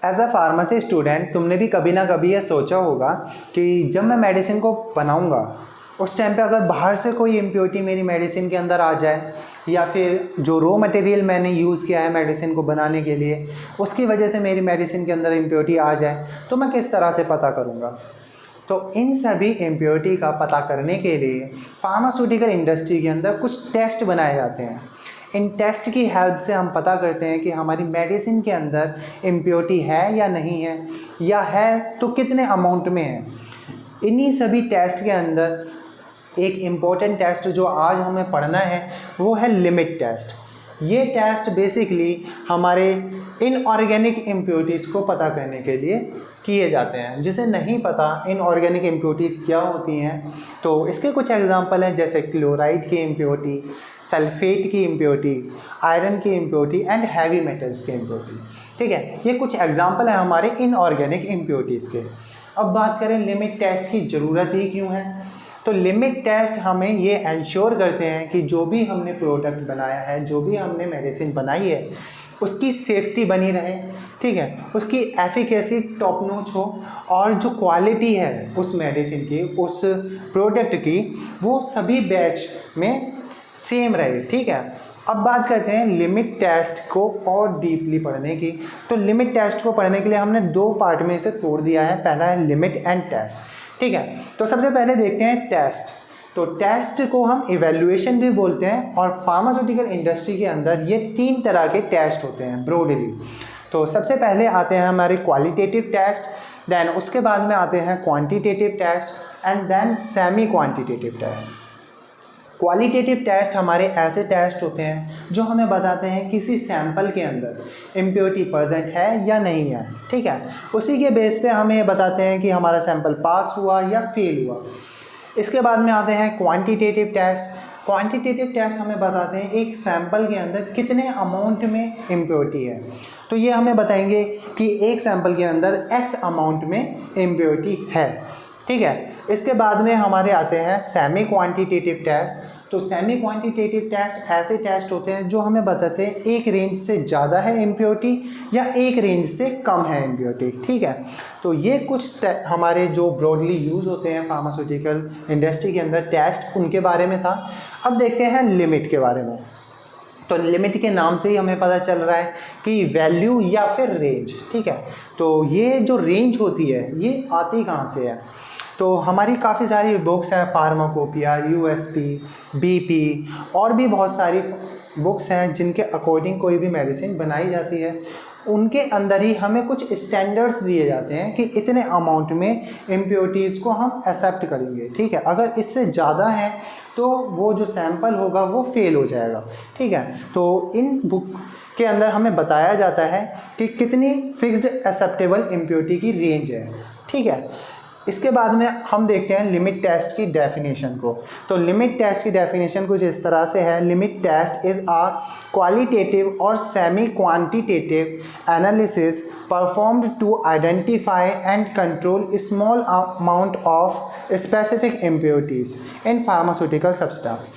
As a pharmacy student तुमने भी कभी ना कभी ये सोचा होगा कि जब मैं मेडिसिन को बनाऊंगा उस टाइम पे अगर बाहर से कोई इम्प्योरिटी मेरी मेडिसिन के अंदर आ जाए या फिर जो रॉ मटेरियल मैंने यूज़ किया है मेडिसिन को बनाने के लिए उसकी वजह से मेरी मेडिसिन के अंदर इम्प्योरिटी आ जाए तो मैं किस तरह से पता करूँगा। तो इन सभी इम्प्योरिटी का पता करने के लिए फार्मास्यूटिकल इंडस्ट्री के अंदर कुछ टेस्ट बनाए जाते हैं। इन टेस्ट की हेल्प से हम पता करते हैं कि हमारी मेडिसिन के अंदर इम्प्योरिटी है या नहीं है, या है तो कितने अमाउंट में है। इन्हीं सभी टेस्ट के अंदर एक इम्पॉर्टेंट टेस्ट जो आज हमें पढ़ना है वो है लिमिट टेस्ट। ये टेस्ट बेसिकली हमारे इनऑर्गेनिक इम्प्योरिटीज़ को पता करने के लिए किए जाते हैं। जिसे नहीं पता इनऑर्गेनिक इम्प्योरिटीज़ क्या होती हैं तो इसके कुछ एग्जांपल हैं, जैसे क्लोराइड की इम्प्योरिटी, सल्फेट की इम्प्योरिटी, आयरन की इम्प्योरिटी एंड हैवी मेटल्स की इम्प्योरिटी। ठीक है, ये कुछ एग्जांपल हैं हमारे इनऑर्गेनिक इम्प्योरिटीज़ के। अब बात करें लिमिट टेस्ट की ज़रूरत ही क्यों है, तो लिमिट टेस्ट हमें ये इंश्योर करते हैं कि जो भी हमने प्रोडक्ट बनाया है, जो भी हमने मेडिसिन बनाई है, उसकी सेफ्टी बनी रहे। ठीक है, उसकी एफिकेसी टॉप नॉच हो और जो क्वालिटी है उस मेडिसिन की, उस प्रोडक्ट की, वो सभी बैच में सेम रहे। ठीक है, अब बात करते हैं लिमिट टेस्ट को और डीपली पढ़ने की। तो लिमिट टेस्ट को पढ़ने के लिए हमने दो पार्ट में इसे तोड़ दिया है। पहला है लिमिट एंड टेस्ट। ठीक है, तो सबसे पहले देखते हैं टेस्ट। तो टेस्ट को हम इवैल्यूएशन भी बोलते हैं और फार्मास्यूटिकल इंडस्ट्री के अंदर ये तीन तरह के टेस्ट होते हैं ब्रॉडली। तो सबसे पहले आते हैं हमारे क्वालिटेटिव टेस्ट, देन उसके बाद में आते हैं quantitative test and then semi quantitative test. Qualitative test हमारे ऐसे टेस्ट होते हैं जो हमें बताते हैं किसी सैंपल के अंदर इम्प्योरिटी प्रेजेंट है या नहीं है। ठीक है, उसी के बेस पे हमें ये बताते हैं कि हमारा सैंपल पास हुआ या फेल हुआ। इसके बाद में आते हैं क्वांटिटेटिव टेस्ट। क्वांटिटेटिव टेस्ट हमें बताते हैं एक सैंपल के अंदर कितने अमाउंट में इम्प्योरिटी है। तो ये हमें बताएंगे कि एक सैंपल के अंदर एक्स अमाउंट में इम्प्योरिटी है। ठीक है, इसके बाद में हमारे आते हैं सेमी क्वांटिटेटिव टेस्ट। तो सेमी क्वांटिटेटिव टेस्ट ऐसे टेस्ट होते हैं जो हमें बताते हैं एक रेंज से ज़्यादा है इम्प्योरिटी या एक रेंज से कम है इम्प्योरिटी। ठीक है, तो ये कुछ हमारे जो ब्रॉडली यूज़ होते हैं फार्मास्यूटिकल इंडस्ट्री के अंदर टेस्ट, उनके बारे में था। अब देखते हैं लिमिट के बारे में। तो लिमिट के नाम से ही हमें पता चल रहा है कि वैल्यू या फिर रेंज। ठीक है, तो ये जो रेंज होती है ये आती कहाँ से है, तो हमारी काफ़ी सारी बुक्स हैं, फार्माकोपिया, यूएसपी, बीपी और भी बहुत सारी बुक्स हैं जिनके अकॉर्डिंग कोई भी मेडिसिन बनाई जाती है। उनके अंदर ही हमें कुछ स्टैंडर्ड्स दिए जाते हैं कि इतने अमाउंट में इम्प्योरिटीज़ को हम एक्सेप्ट करेंगे। ठीक है, अगर इससे ज़्यादा है तो वो जो सैंपल होगा वो फेल हो जाएगा। ठीक है, तो इन बुक के अंदर हमें बताया जाता है कि कितनी फिक्स्ड एक्सेप्टेबल इम्प्योरिटी की रेंज है। ठीक है, इसके बाद में हम देखते हैं लिमिट टेस्ट की डेफिनेशन को। तो लिमिट टेस्ट की डेफिनेशन कुछ इस तरह से है, limit test is a qualitative और semi quantitative analysis performed to identify and control small amount of specific impurities in pharmaceutical substance.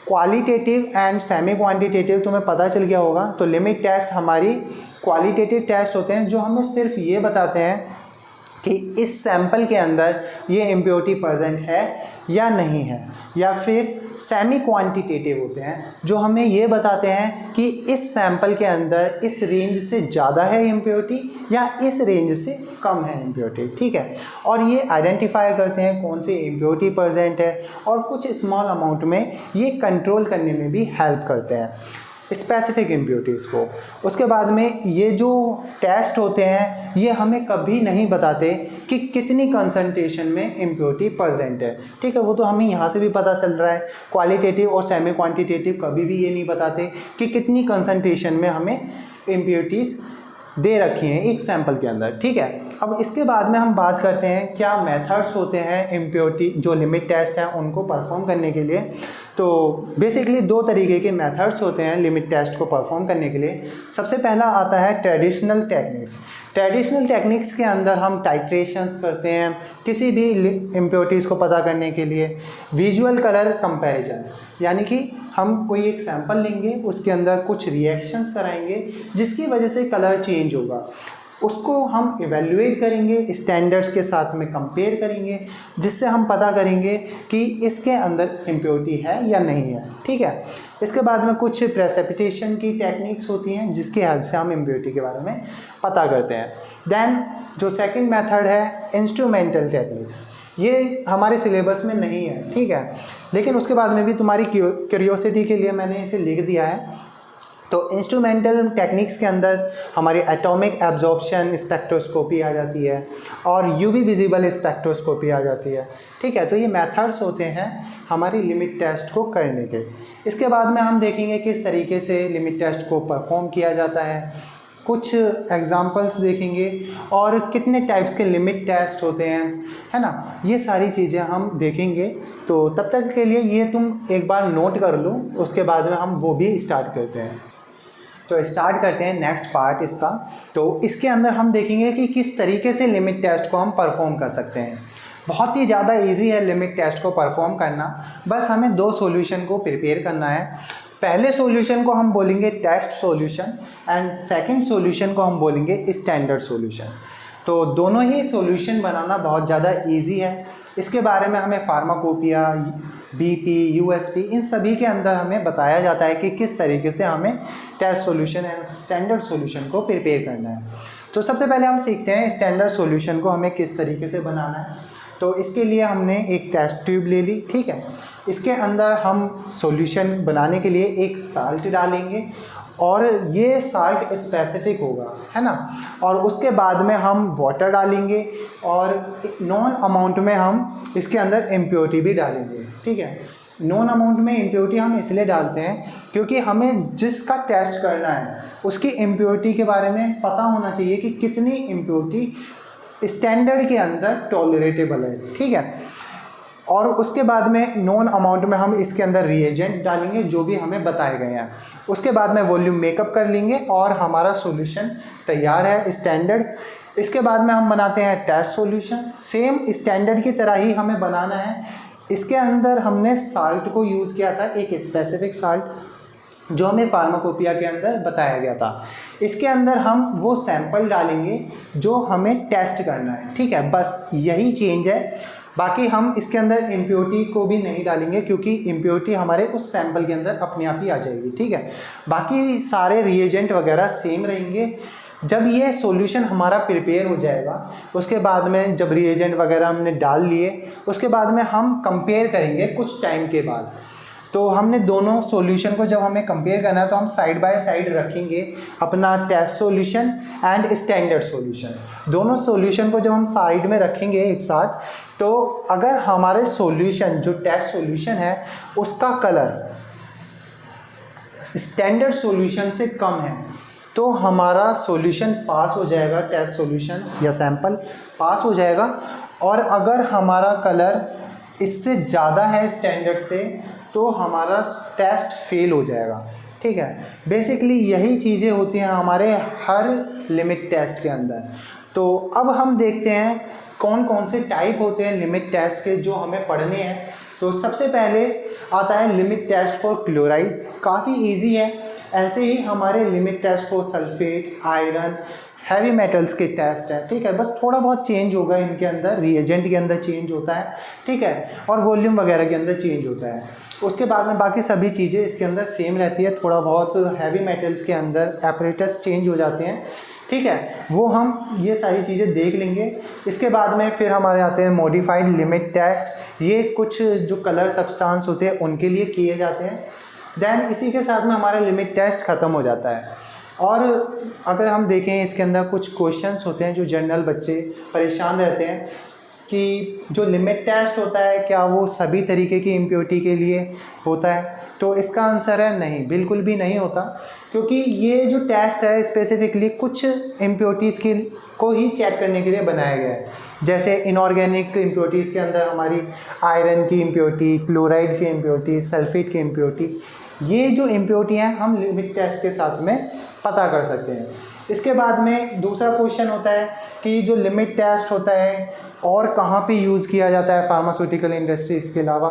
Qualitative and semi quantitative तुम्हें पता चल गया होगा। तो लिमिट टेस्ट हमारी क्वालिटेटिव टेस्ट होते हैं जो हमें सिर्फ ये बताते हैं कि इस सैंपल के अंदर ये इम्प्योरिटी प्रेजेंट है या नहीं है, या फिर सेमी क्वांटिटेटिव होते हैं जो हमें ये बताते हैं कि इस सैंपल के अंदर इस रेंज से ज़्यादा है इम्प्योरिटी या इस रेंज से कम है इम्प्योरिटी। ठीक है, और ये आइडेंटिफाई करते हैं कौन सी इम्प्योरिटी प्रेजेंट है और कुछ स्मॉल अमाउंट में ये कंट्रोल करने में भी हेल्प करते हैं स्पेसिफिक इम्प्योरिटीज़ को। उसके बाद में ये जो टेस्ट होते हैं ये हमें कभी नहीं बताते कि कितनी कंसंट्रेशन में इम्प्योरिटी प्रेजेंट है। ठीक है, वो तो हमें यहाँ से भी पता चल रहा है। क्वालिटेटिव और सेमी क्वांटिटेटिव कभी भी ये नहीं बताते कि कितनी कंसंट्रेशन में हमें इम्प्योरिटीज़ दे रखी हैं एक सैंपल के अंदर। ठीक है, अब इसके बाद में हम बात करते हैं क्या मेथड्स होते हैं इम्प्योरिटी जो लिमिट टेस्ट हैं उनको परफॉर्म करने के लिए। तो बेसिकली दो तरीके के मेथड्स होते हैं लिमिट टेस्ट को परफॉर्म करने के लिए। सबसे पहला आता है ट्रेडिशनल टेक्निक्स। ट्रेडिशनल टेक्निक्स के अंदर हम टाइट्रेशंस करते हैं किसी भी इम्प्योरिटीज़ को पता करने के लिए। विजुअल कलर कंपैरिजन, यानी कि हम कोई एक सैंपल लेंगे, उसके अंदर कुछ रिएक्शंस कराएंगे जिसकी वजह से कलर चेंज होगा। उसको हम इवेल्युएट करेंगे, स्टैंडर्ड्स के साथ में कंपेयर करेंगे, जिससे हम पता करेंगे कि इसके अंदर इम्प्योरिटी है या नहीं है। ठीक है, इसके बाद में कुछ प्रेसिपिटेशन की टेक्निक्स होती हैं जिसकी हेल्प से हम इम्प्योरिटी के बारे में पता करते हैं। देन जो सेकंड मेथड है इंस्ट्रूमेंटल टेक्निक्स, ये हमारे सिलेबस में नहीं है, ठीक है, लेकिन उसके बाद में भी तुम्हारी क्यूरियोसिटी के लिए मैंने इसे लिख दिया है। तो इंस्ट्रूमेंटल टेक्निक्स के अंदर हमारी एटॉमिक एब्जॉर्प्शन स्पेक्ट्रोस्कोपी आ जाती है और यूवी विजिबल स्पेक्ट्रोस्कोपी आ जाती है। ठीक है, तो ये मेथड्स होते हैं हमारी लिमिट टेस्ट को करने के। इसके बाद में हम देखेंगे किस तरीके से लिमिट टेस्ट को परफॉर्म किया जाता है, कुछ एग्जांपल्स देखेंगे और कितने टाइप्स के लिमिट टेस्ट होते हैं, है ना, ये सारी चीज़ें हम देखेंगे। तो तब तक के लिए ये तुम एक बार नोट कर लो, उसके बाद में हम वो भी स्टार्ट करते हैं। तो स्टार्ट करते हैं नेक्स्ट पार्ट इसका। तो इसके अंदर हम देखेंगे कि किस तरीके से लिमिट टेस्ट को हम परफॉर्म कर सकते हैं। बहुत ही ज़्यादा इजी है लिमिट टेस्ट को परफॉर्म करना, बस हमें 2 सॉल्यूशन को प्रिपेयर करना है। पहले सॉल्यूशन को हम बोलेंगे test solution and second solution को हम बोलेंगे स्टैंडर्ड सॉल्यूशन। तो दोनों ही सॉल्यूशन बनाना बहुत ज़्यादा इजी है। इसके बारे में हमें फार्माकोपिया, बीपी, यूएसपी, इन सभी के अंदर हमें बताया जाता है कि किस तरीके से हमें test solution and standard solution को प्रिपेयर करना है। तो सबसे पहले हम सीखते हैं स्टैंडर्ड सॉल्यूशन को हमें किस तरीके से बनाना है। तो इसके लिए हमने एक टेस्ट ट्यूब ले ली, ठीक है, इसके अंदर हम सॉल्यूशन बनाने के लिए एक साल्ट डालेंगे और ये साल्ट स्पेसिफिक होगा, है ना, और उसके बाद में हम वाटर डालेंगे और नॉन अमाउंट में हम इसके अंदर इम्प्योरिटी भी डालेंगे। ठीक है, नॉन अमाउंट में इम्प्योरिटी हम इसलिए डालते हैं क्योंकि हमें जिसका टेस्ट करना है उसकी इम्प्योरिटी के बारे में पता होना चाहिए कि कितनी इम्प्योरिटी स्टैंडर्ड के अंदर टॉलरेटेबल है। ठीक है, और उसके बाद में नॉन अमाउंट में हम इसके अंदर रिएजेंट डालेंगे जो भी हमें बताए गए हैं। उसके बाद में वॉल्यूम मेकअप कर लेंगे और हमारा सॉल्यूशन तैयार है स्टैंडर्ड। इसके बाद में हम बनाते हैं टेस्ट सॉल्यूशन, सेम स्टैंडर्ड की तरह ही हमें बनाना है। इसके अंदर हमने साल्ट को यूज़ किया था, एक स्पेसिफिक साल्ट जो हमें फार्माकोपिया के अंदर बताया गया था। इसके अंदर हम वो सैंपल डालेंगे जो हमें टेस्ट करना है। ठीक है, बस यही चेंज है। बाकी हम इसके अंदर इम्प्योरिटी को भी नहीं डालेंगे क्योंकि इम्प्योरिटी हमारे उस सैंपल के अंदर अपने आप ही आ जाएगी। ठीक है, बाकी सारे रिएजेंट वगैरह सेम रहेंगे। जब ये सॉल्यूशन हमारा प्रिपेयर हो जाएगा उसके बाद में जब रिएजेंट वगैरह हमने डाल लिए उसके बाद में हम कंपेयर करेंगे कुछ टाइम के बाद। तो हमने दोनों सॉल्यूशन को जब हमें कंपेयर करना है तो हम साइड बाय साइड रखेंगे अपना test solution and standard solution. दोनों सॉल्यूशन को जब हम साइड में रखेंगे एक साथ, तो अगर हमारे सॉल्यूशन जो टेस्ट सॉल्यूशन है उसका कलर स्टैंडर्ड सॉल्यूशन से कम है तो हमारा सॉल्यूशन पास हो जाएगा, टेस्ट सॉल्यूशन या सैंपल पास हो जाएगा। और अगर हमारा कलर इससे ज़्यादा है स्टैंडर्ड से तो हमारा टेस्ट फेल हो जाएगा। ठीक है, बेसिकली यही चीज़ें होती हैं हमारे हर लिमिट टेस्ट के अंदर। तो अब हम देखते हैं कौन कौन से टाइप होते हैं लिमिट टेस्ट के जो हमें पढ़ने हैं। तो सबसे पहले आता है लिमिट टेस्ट फॉर क्लोराइड, काफ़ी इजी है। ऐसे ही हमारे limit test for sulphate, iron, heavy metals के टेस्ट है। ठीक है, बस थोड़ा बहुत चेंज होगा इनके अंदर, रिएजेंट के अंदर चेंज होता है, ठीक है, और वॉल्यूम वगैरह के अंदर चेंज होता है। उसके बाद में बाकी सभी चीज़ें इसके अंदर सेम रहती है, थोड़ा बहुत हैवी मेटल्स के अंदर एपरेटस चेंज हो जाते हैं। ठीक है, वो हम ये सारी चीज़ें देख लेंगे। इसके बाद में फिर हमारे आते हैं मॉडिफाइड लिमिट टेस्ट, ये कुछ जो कलर सब्सटेंस होते हैं उनके लिए किए जाते हैं। देन इसी के साथ में हमारा लिमिट टेस्ट ख़त्म हो जाता है। और अगर हम देखें इसके अंदर कुछ क्वेश्चंस होते हैं जो जनरल बच्चे परेशान रहते हैं कि जो लिमिट टेस्ट होता है क्या वो सभी तरीके की इम्प्योरिटी के लिए होता है। तो इसका आंसर है नहीं, बिल्कुल भी नहीं होता, क्योंकि ये जो टेस्ट है स्पेसिफिकली कुछ इम्प्योरिटीज़ की को ही चेक करने के लिए बनाया गया है। जैसे इनऑर्गेनिक इम्प्योरिटीज़ के अंदर हमारी आयरन की इम्प्योरिटी, क्लोराइड की इम्प्योरिटी, सल्फेट की इम्प्योरिटी, ये जो इम्प्योरिटी हैं हम लिमिट टेस्ट के साथ में पता कर सकते हैं। इसके बाद में दूसरा क्वेश्चन होता है कि जो लिमिट टेस्ट होता है और कहाँ पे यूज़ किया जाता है फार्मास्यूटिकल इंडस्ट्री इसके अलावा।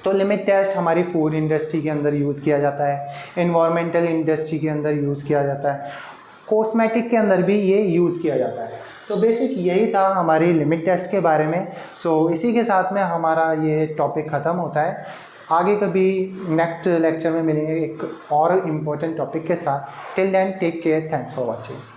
तो लिमिट टेस्ट हमारी फूड इंडस्ट्री के अंदर यूज़ किया जाता है, एनवायरमेंटल इंडस्ट्री के अंदर यूज़ किया जाता है, कॉस्मेटिक के अंदर भी ये यूज़ किया जाता है। तो बेसिक यही था हमारी लिमिट टेस्ट के बारे में। सो इसी के साथ में हमारा ये टॉपिक ख़त्म होता है। आगे कभी नेक्स्ट लेक्चर में मिलेंगे एक और इम्पोर्टेंट टॉपिक के साथ। Till then take care, thanks for watching.